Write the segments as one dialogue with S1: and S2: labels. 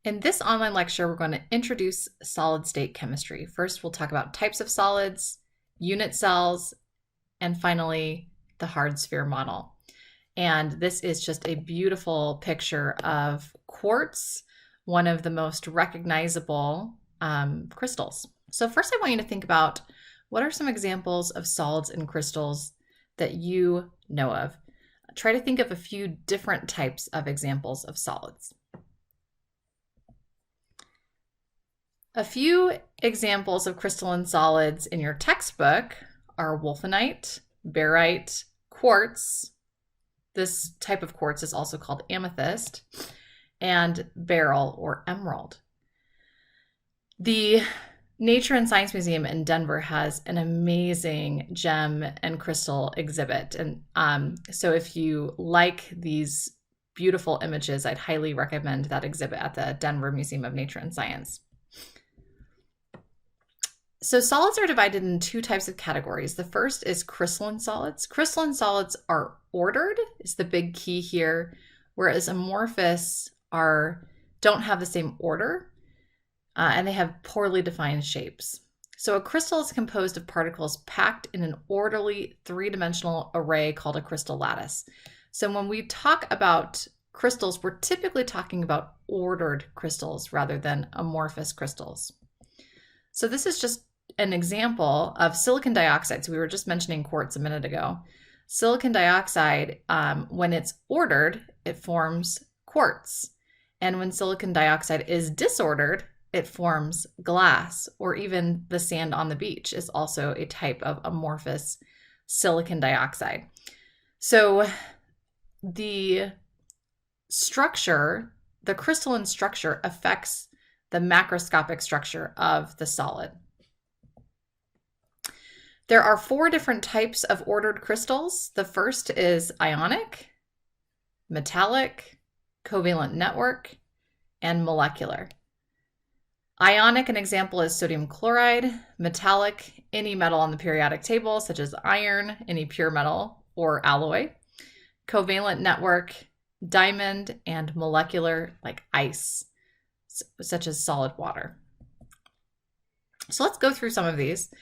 S1: In this online lecture, we're going to introduce solid-state chemistry. First, we'll talk about types of solids, unit cells, and finally, the hard sphere model. And this is just a beautiful picture of quartz, one of the most recognizable crystals. So first, I want you to think about what are some examples of solids and crystals that you know of. Try to think of a few different types of examples of solids. A few examples of crystalline solids in your textbook are wolfenite, barite, quartz. This type of quartz is also called amethyst, and beryl or emerald. The Nature and Science Museum in Denver has an amazing gem and crystal exhibit. And so if you like these beautiful images, I'd highly recommend that exhibit at the Denver Museum of Nature and Science. So solids are divided in two types of categories. The first is crystalline solids. Crystalline solids are ordered, is the big key here, whereas amorphous don't have the same order, and they have poorly defined shapes. So a crystal is composed of particles packed in an orderly three-dimensional array called a crystal lattice. So when we talk about crystals, we're typically talking about ordered crystals rather than amorphous crystals. So this is just an example of silicon dioxide. So we were just mentioning quartz a minute ago. Silicon dioxide, when it's ordered, it forms quartz. And when silicon dioxide is disordered, it forms glass, or even the sand on the beach is also a type of amorphous silicon dioxide. So the structure, the crystalline structure, affects the macroscopic structure of the solid. There are four different types of ordered crystals. The first is ionic, metallic, covalent network, and molecular. Ionic, an example is sodium chloride. Metallic, any metal on the periodic table, such as iron, any pure metal, or alloy. Covalent network, diamond, and molecular, like ice, such as solid water. So let's go through some of these.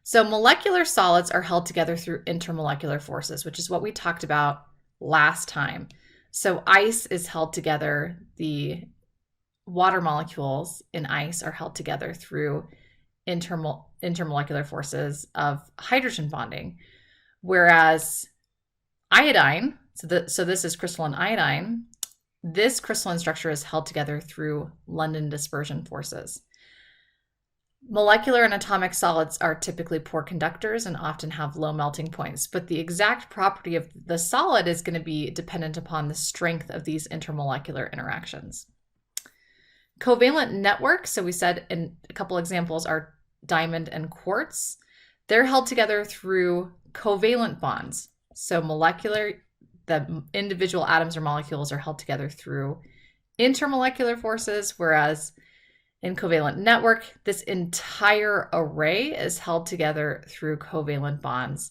S1: So molecular solids are held together through intermolecular forces, which is what we talked about last time. So ice is held together, the water molecules in ice are held together through intermolecular forces of hydrogen bonding, whereas iodine, so this is crystalline iodine, this crystalline structure is held together through London dispersion forces. Molecular and atomic solids are typically poor conductors and often have low melting points, but the exact property of the solid is going to be dependent upon the strength of these intermolecular interactions. Covalent networks, so we said in a couple examples, are diamond and quartz. They're held together through covalent bonds. So the individual atoms or molecules are held together through intermolecular forces, whereas in covalent network, this entire array is held together through covalent bonds.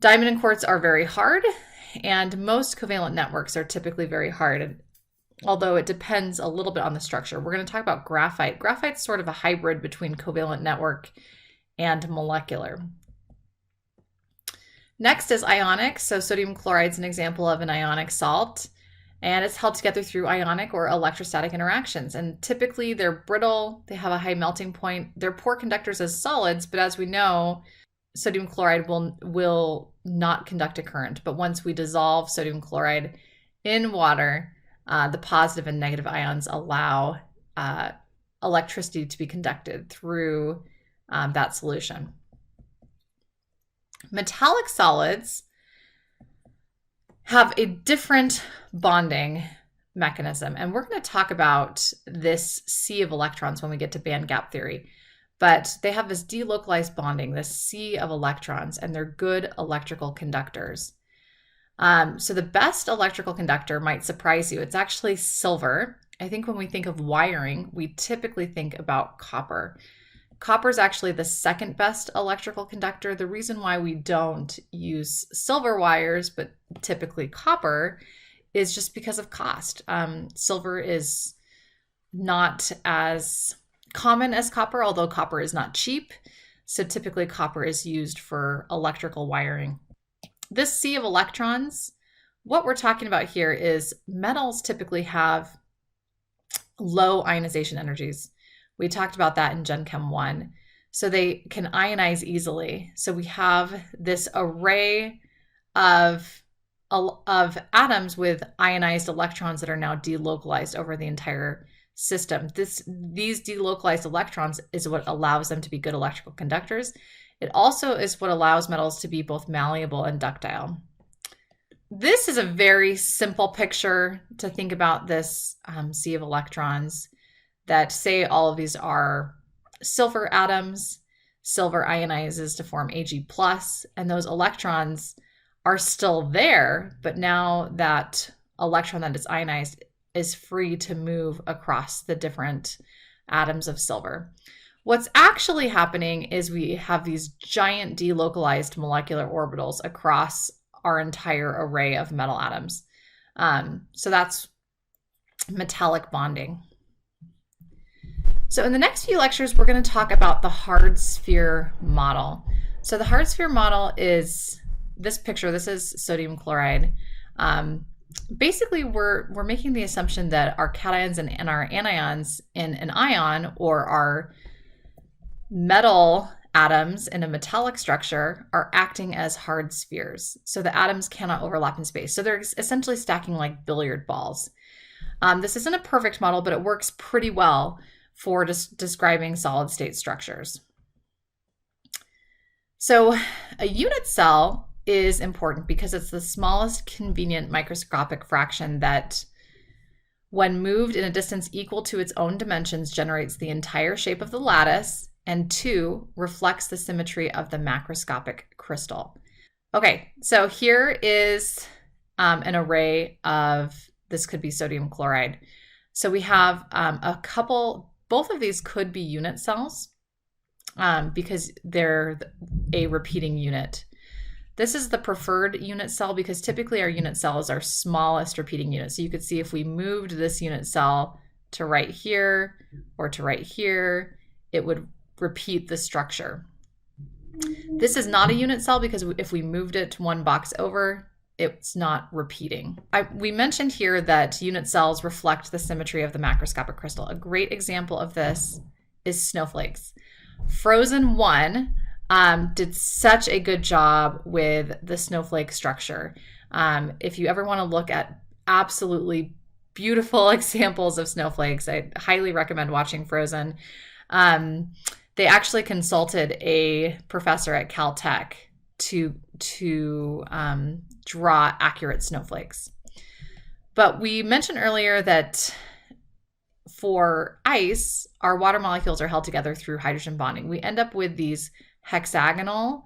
S1: Diamond and quartz are very hard, and most covalent networks are typically very hard, although it depends a little bit on the structure. We're going to talk about graphite. Graphite's sort of a hybrid between covalent network and molecular. Next is ionic. So sodium chloride is an example of an ionic salt, and it's held together through ionic or electrostatic interactions. And typically they're brittle, they have a high melting point. They're poor conductors as solids, but as we know, sodium chloride will not conduct a current. But once we dissolve sodium chloride in water, the positive and negative ions allow electricity to be conducted through that solution. Metallic solids have a different bonding mechanism, and we're going to talk about this sea of electrons when we get to band gap theory. But they have this delocalized bonding, this sea of electrons, and they're good electrical conductors. So the best electrical conductor might surprise you. It's actually silver. I think when we think of wiring, we typically think about copper. Copper is actually the second best electrical conductor. The reason why we don't use silver wires, but typically copper, is just because of cost. Silver is not as common as copper, although copper is not cheap. So typically copper is used for electrical wiring. This sea of electrons, what we're talking about here is metals typically have low ionization energies. We talked about that in Gen Chem 1. So they can ionize easily. So we have this array of atoms with ionized electrons that are now delocalized over the entire system. These delocalized electrons is what allows them to be good electrical conductors. It also is what allows metals to be both malleable and ductile. This is a very simple picture to think about this sea of electrons that say all of these are silver atoms. Silver ionizes to form Ag+, and those electrons are still there, but now that electron that is ionized is free to move across the different atoms of silver. What's actually happening is we have these giant delocalized molecular orbitals across our entire array of metal atoms. So that's metallic bonding. So in the next few lectures, we're going to talk about the hard sphere model. So the hard sphere model is this picture. This is sodium chloride. Basically, we're making the assumption that our cations and our anions in an ion, or our metal atoms in a metallic structure, are acting as hard spheres. So the atoms cannot overlap in space. So they're essentially stacking like billiard balls. This isn't a perfect model, but it works pretty well for describing solid state structures. So a unit cell is important because it's the smallest convenient microscopic fraction that, when moved in a distance equal to its own dimensions, generates the entire shape of the lattice, and 2, reflects the symmetry of the macroscopic crystal. Okay, so here is an array of, this could be sodium chloride. So we have a couple, both of these could be unit cells because they're a repeating unit. This is the preferred unit cell because typically our unit cell is our smallest repeating unit. So you could see if we moved this unit cell to right here or to right here, it would repeat the structure. This is not a unit cell because if we moved it to one box over, it's not repeating. We mentioned here that unit cells reflect the symmetry of the macroscopic crystal. A great example of this is snowflakes. Frozen 1 did such a good job with the snowflake structure. If you ever want to look at absolutely beautiful examples of snowflakes, I highly recommend watching Frozen. They actually consulted a professor at Caltech to draw accurate snowflakes. But we mentioned earlier that for ice, our water molecules are held together through hydrogen bonding. We end up with these hexagonal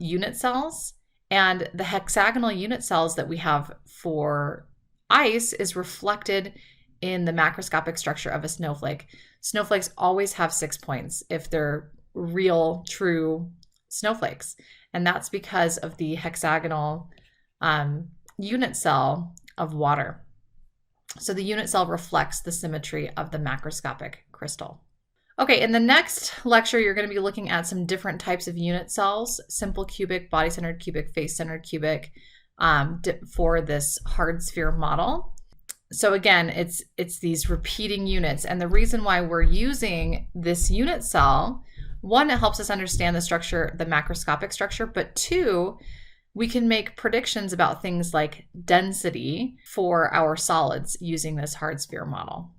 S1: unit cells, and the hexagonal unit cells that we have for ice is reflected in the macroscopic structure of a snowflake. Snowflakes always have 6 points if they're real, true snowflakes, and that's because of the hexagonal unit cell of water. So the unit cell reflects the symmetry of the macroscopic crystal. Okay, in the next lecture, you're going to be looking at some different types of unit cells: simple cubic, body-centered cubic, face-centered cubic, for this hard sphere model. So again, it's these repeating units, and the reason why we're using this unit cell, 1, it helps us understand the structure, the macroscopic structure, but 2, we can make predictions about things like density for our solids using this hard sphere model.